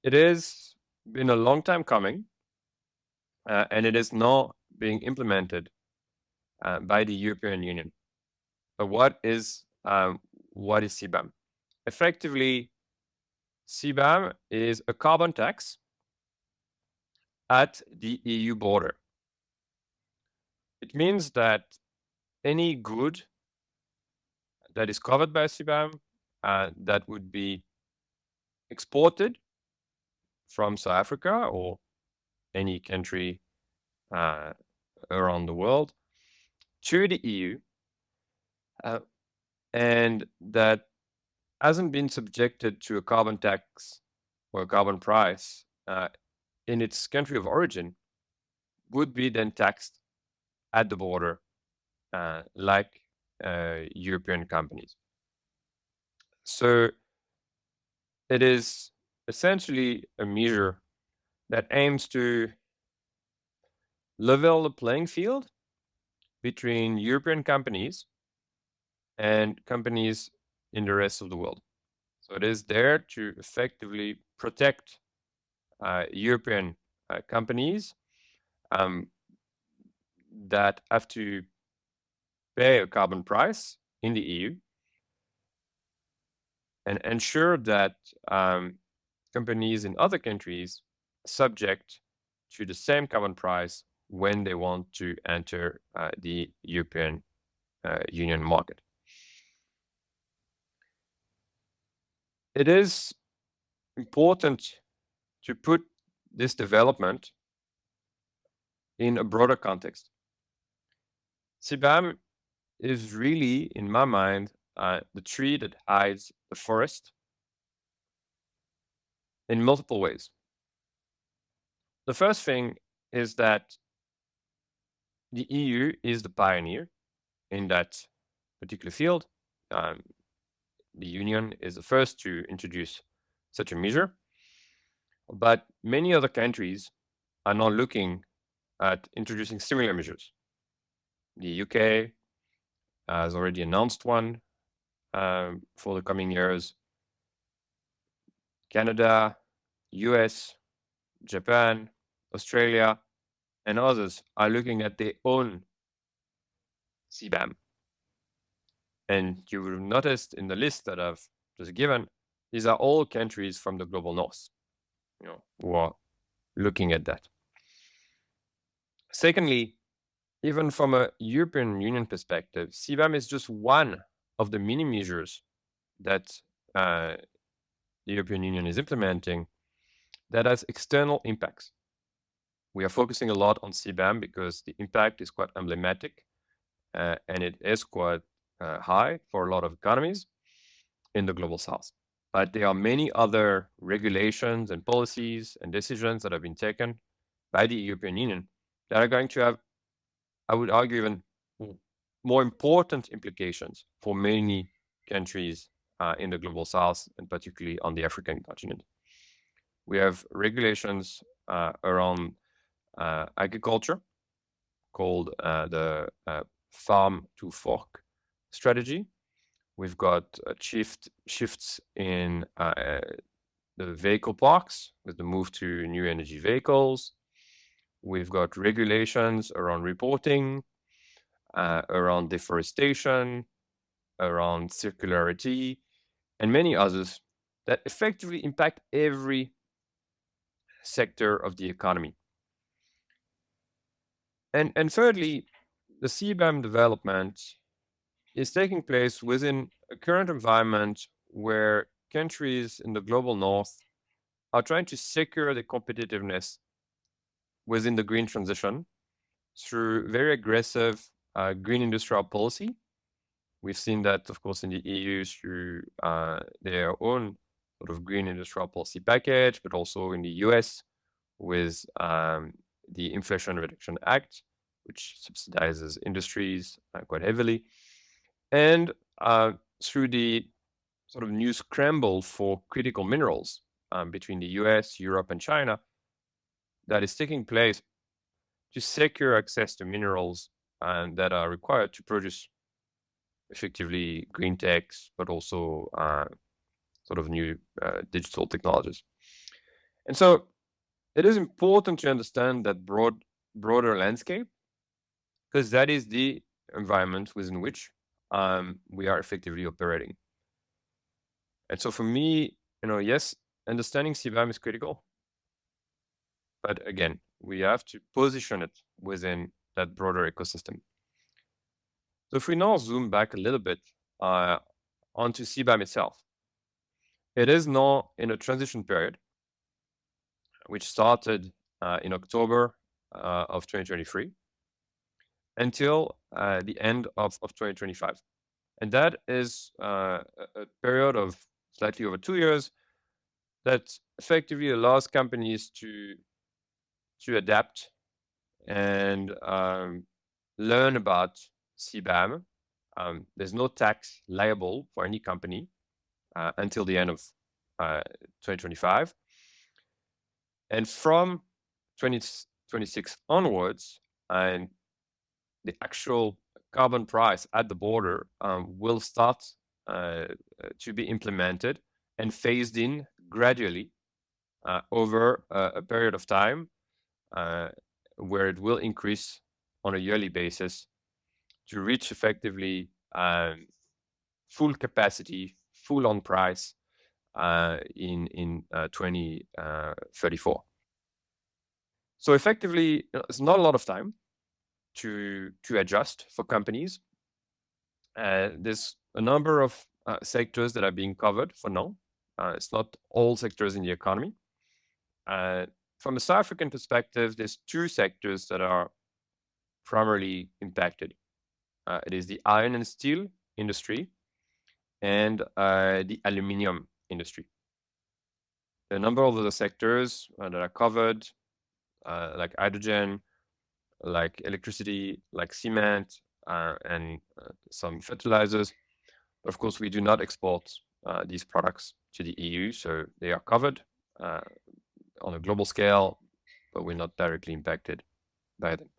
it has been a long time coming, and it is now being implemented by the European Union. But what is CBAM? Effectively, CBAM is a carbon tax at the EU border. It means that any good that is covered by CBAM that would be exported from South Africa or any country around the world to the EU, and that hasn't been subjected to a carbon tax or a carbon price in its country of origin would be then taxed at the border like European companies. So it is essentially a measure that aims to level the playing field between European companies and companies in the rest of the world. So it is there to effectively protect European companies that have to pay a carbon price in the EU and ensure that companies in other countries subject to the same carbon price when they want to enter the European Union market. It is important to put this development in a broader context. CBAM is really, in my mind, the tree that hides the forest in multiple ways. The first thing is that the EU is the pioneer in that particular field. The Union is the first to introduce such a measure, but many other countries are now looking at introducing similar measures. The UK has already announced one for the coming years. Canada, US, Japan, Australia, and others are looking at their own CBAM. And you will have noticed in the list that I've just given, these are all countries from the global north, who are looking at that. Secondly, even from a European Union perspective, CBAM is just one of the many measures that the European Union is implementing that has external impacts. We are focusing a lot on CBAM because the impact is quite emblematic and it is quite high for a lot of economies in the global south. But there are many other regulations and policies and decisions that have been taken by the European Union that are going to have, I would argue, even more important implications for many countries in the global south, and particularly on the African continent. We have regulations around agriculture called the farm to fork strategy. We've got shifts in the vehicle parks with the move to new energy vehicles. We've got regulations around reporting, around deforestation, around circularity, and many others that effectively impact every sector of the economy. And thirdly, the CBAM development is taking place within a current environment where countries in the global north are trying to secure the competitiveness within the green transition through very aggressive green industrial policy. We've seen that, of course, in the EU through their own sort of green industrial policy package, but also in the US with the Inflation Reduction Act, which subsidizes industries quite heavily, and through the sort of new scramble for critical minerals between the US, Europe, and China that is taking place to secure access to minerals that are required to produce effectively green techs, but also sort of new digital technologies. And so it is important to understand that broader landscape, because that is the environment within which we are effectively operating. And so for me, yes, understanding CBAM is critical, but again, we have to position it within that broader ecosystem. So if we now zoom back a little bit onto CBAM itself, it is now in a transition period, which started in October of 2023 until the end of 2025. And that is a period of slightly over 2 years that effectively allows companies to adapt and learn about CBAM. There's no tax liable for any company until the end of 2025. And from 2026 onwards, and the actual carbon price at the border will start to be implemented and phased in gradually over a period of time where it will increase on a yearly basis to reach effectively full capacity, full on price in 2034. So effectively, it's not a lot of time to adjust for companies. There's a number of sectors that are being covered for now. It's not all sectors in the economy. From a South African perspective, there's two sectors that are primarily impacted. It is the iron and steel industry and the aluminium industry. A number of other sectors that are covered, like hydrogen, like electricity, like cement, and some fertilizers. But of course, we do not export these products to the EU, so they are covered on a global scale, but we're not directly impacted by them.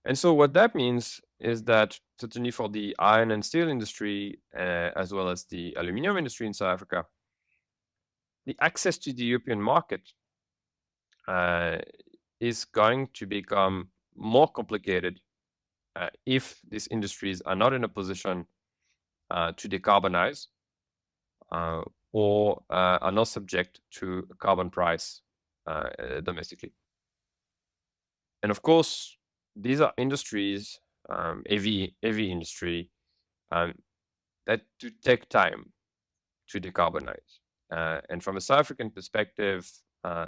And so what that means is that certainly for the iron and steel industry, as well as the aluminium industry in South Africa, the access to the European market is going to become more complicated if these industries are not in a position to decarbonize or are not subject to a carbon price domestically. And of course, these are industries, heavy industry, that do take time to decarbonize. And from a South African perspective,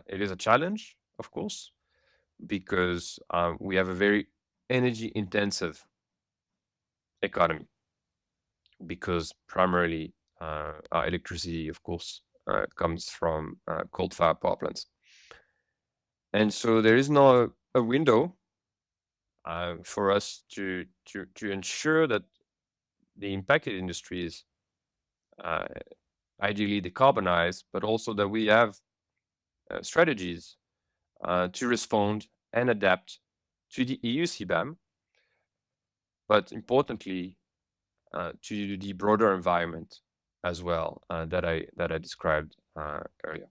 it is a challenge, of course, because we have a very energy intensive economy, because primarily our electricity, of course, comes from coal-fired power plants. And so there is now a window for us to ensure that the impacted industries ideally decarbonize, but also that we have strategies to respond and adapt to the EU CBAM, but importantly, to the broader environment as well that I described earlier.